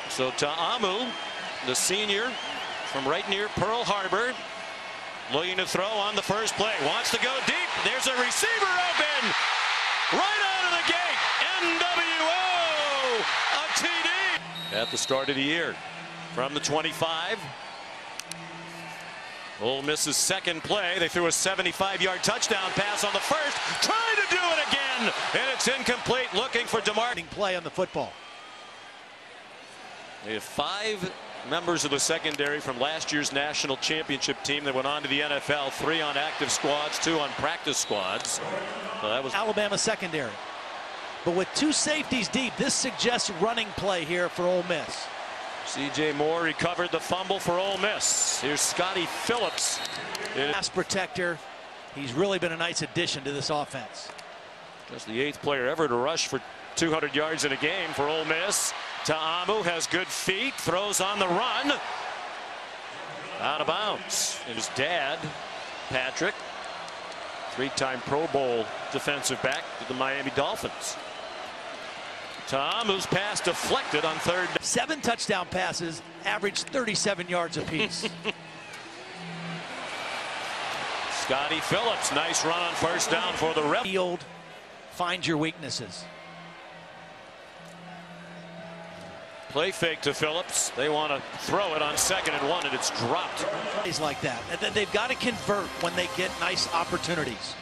So Ta'amu, the senior from right near Pearl Harbor, looking to throw on the first play. Wants to go deep. There's a receiver open. Right out of the gate. NWO. A TD. At the start of the year. From the 25. Ole Miss's second play. They threw a 75-yard touchdown pass on the first. Trying to do it again. And it's incomplete. Looking for DeMar. Play on the football. They have 5 members of the secondary from last year's national championship team that went on to the NFL. 3 on active squads, 2 on practice squads. So that was Alabama secondary. But with 2 safeties deep, this suggests running play here for Ole Miss. C.J. Moore recovered the fumble for Ole Miss. Here's Scotty Phillips. Pass protector. He's really been a nice addition to this offense. Just the 8th player ever to rush for 200 yards in a game for Ole Miss. Ta'amu has good feet, throws on the run. Out of bounds. And his dad, Patrick, 3-time Pro Bowl defensive back to the Miami Dolphins. Ta'amu's pass deflected on 3rd. 7 touchdown passes, averaged 37 yards apiece. Scotty Phillips, nice run on first down for the Rebels. Field, find your weaknesses. Play fake to Phillips. They want to throw it on 2nd and 1, and it's dropped. Plays like that. And then they've got to convert when they get nice opportunities.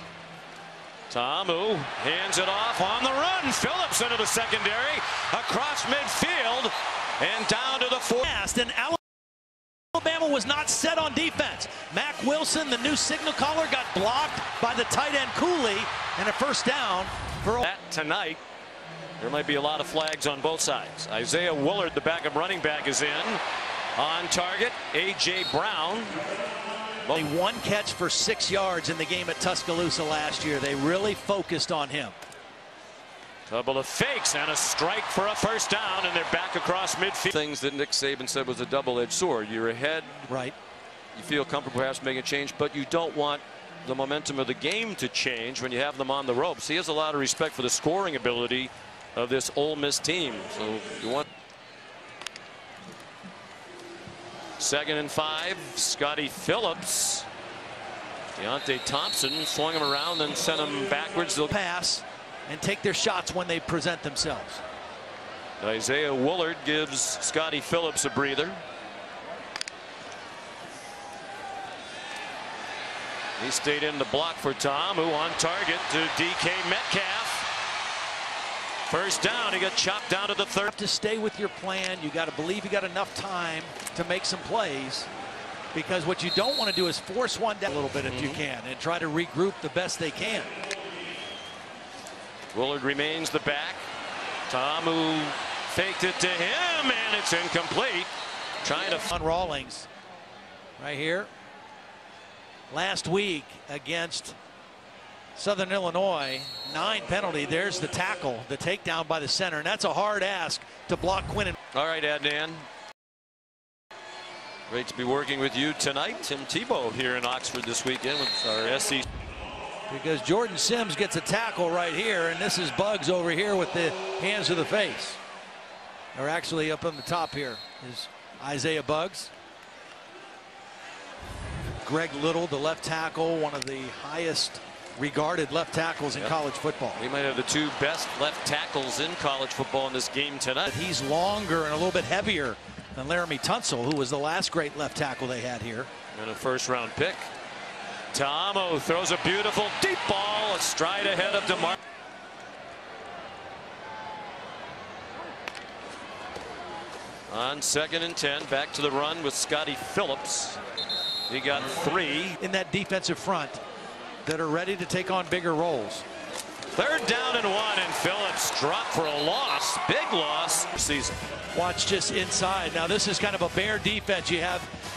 Ta'amu hands it off on the run. Phillips into the secondary, across midfield, and down to the 4th. And Alabama was not set on defense. Mac Wilson, the new signal caller, got blocked by the tight end Cooley, and a first down for that tonight. There might be a lot of flags on both sides. Isaiah Willard, the backup running back, is in. On target, A.J. Brown. Only 1 catch for 6 yards in the game at Tuscaloosa last year. They really focused on him. Couple of fakes and a strike for a first down, and they're back across midfield. Things that Nick Saban said was a double-edged sword. You're ahead. Right. You feel comfortable perhaps making a change, but you don't want the momentum of the game to change when you have them on the ropes. He has a lot of respect for the scoring ability of this Ole Miss team. So you want 2nd and 5. Scotty Phillips. Deontay Thompson swung him around and sent him backwards. They'll pass and take their shots when they present themselves. Isaiah Willard gives Scotty Phillips a breather. He stayed in the block for Ta'amu, on target to DK Metcalf. First down. He got chopped down to the 3rd. To stay with your plan, you got to believe you got enough time to make some plays, because what you don't want to do is force one down a little bit if you can, and try to regroup the best they can. Willard remains the back. Ta'amu faked it to him, and it's incomplete. Trying to on Rawlings right here. Last week against Southern Illinois, 9 penalty. There's the tackle, the takedown by the center, and that's a hard ask to block Quinnen. All right, Adnan. Great to be working with you tonight. Tim Tebow here in Oxford this weekend with our SEC. Because Jordan Sims gets a tackle right here, and this is Buggs over here with the hands to the face. Or actually up on the top here is Isaiah Buggs. Greg Little, the left tackle, one of the highest regarded left tackles in college football. We might have the 2 best left tackles in college football in this game tonight. He's longer and a little bit heavier than Laramie Tunsil, who was the last great left tackle they had here. And a first-round pick. Ta'amu throws a beautiful deep ball, a stride ahead of DeMar. On 2nd and 10, back to the run with Scotty Phillips. He got 3 in that defensive front that are ready to take on bigger roles. 3rd down and 1, and Phillips dropped for a loss. Big loss season. Watch just inside. Now this is kind of a bare defense.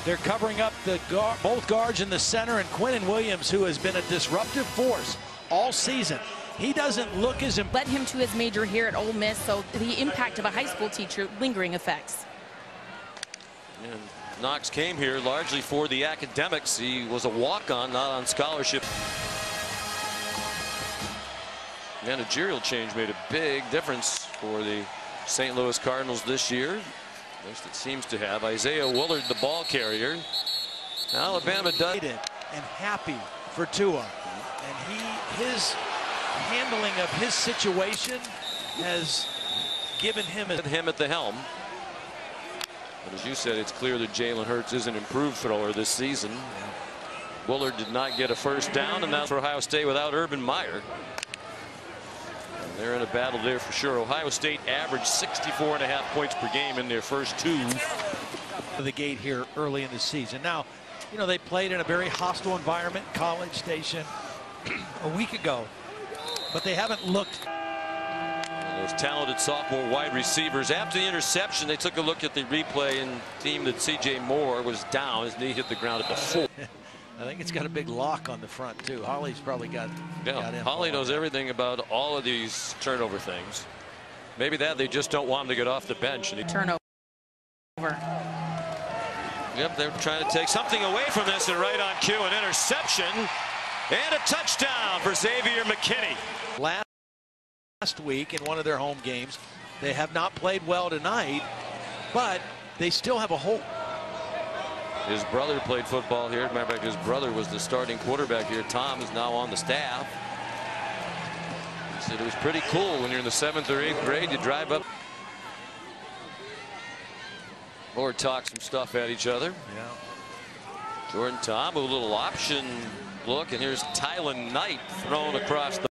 They're covering up the both guards in the center, and Quinnen Williams, who has been a disruptive force all season. He doesn't look as led him to his major here at Ole Miss, so the impact of a high school teacher, lingering effects. And Knox came here largely for the academics. He was a walk-on, not on scholarship. Managerial change made a big difference for the St. Louis Cardinals this year. At least it seems to have. Isaiah Willard, the ball carrier. Alabama does it. And happy for Tua. And his handling of his situation has given him at the helm. But as you said, it's clear that Jalen Hurts is an improved thrower this season. Willard did not get a first down, and that's for Ohio State without Urban Meyer. And they're in a battle there for sure. Ohio State averaged 64.5 points per game in their first two. The gate here early in the season. Now, you know, they played in a very hostile environment, College Station, a week ago, but they haven't looked. Those talented sophomore wide receivers. After the interception, they took a look at the replay and deemed that C.J. Moore was down. His knee hit the ground at the 4. I think it's got a big lock on the front too. Holly's probably got Holly knows everything about all of these turnover things. Maybe that they just don't want him to get off the bench. And Turnover. Yep, they're trying to take something away from this, and right on cue, an interception and a touchdown for Xavier McKinney. Last week in one of their home games, they have not played well tonight, but they still have a hope. His brother played football here. Matter of fact, his brother was the starting quarterback here. Tom is now on the staff. He said it was pretty cool when you're in the 7th or 8th grade. You drive up or talk some stuff at each other. Yeah. Jordan Tom, a little option look, and here's Tylen Knight thrown across the